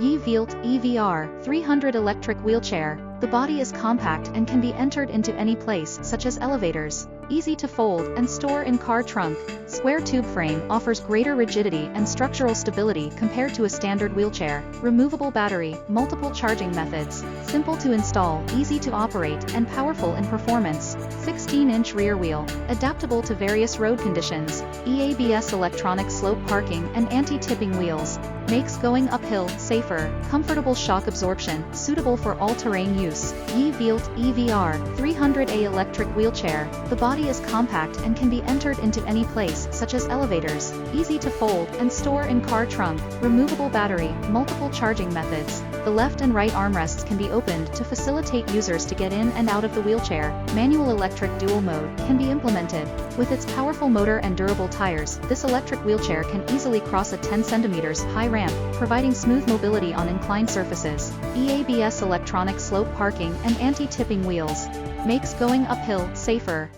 Ye-Vilt EVR 300 electric wheelchair. The body is compact and can be entered into any place such as elevators. Easy to fold and store in car trunk. Square tube frame offers greater rigidity and structural stability compared to a standard wheelchair. Removable battery, multiple charging methods. Simple to install, easy to operate, and powerful in performance. 16-inch rear wheel, adaptable to various road conditions. EABS electronic slope parking and anti-tipping wheels. Makes going uphill safer. Comfortable shock absorption, suitable for all-terrain use. Ye-Vilt EVR 300A electric wheelchair. The body is compact and can be entered into any place such as elevators. Easy to fold and store in car trunk. Removable battery, multiple charging methods. The left and right armrests can be opened to facilitate users to get in and out of the wheelchair. Manual electric dual mode can be implemented. With its powerful motor and durable tires, this electric wheelchair can easily cross a 10 cm high ramp, providing smooth mobility on inclined surfaces. EABS electronic slope parking and anti-tipping wheels. Makes going uphill safer.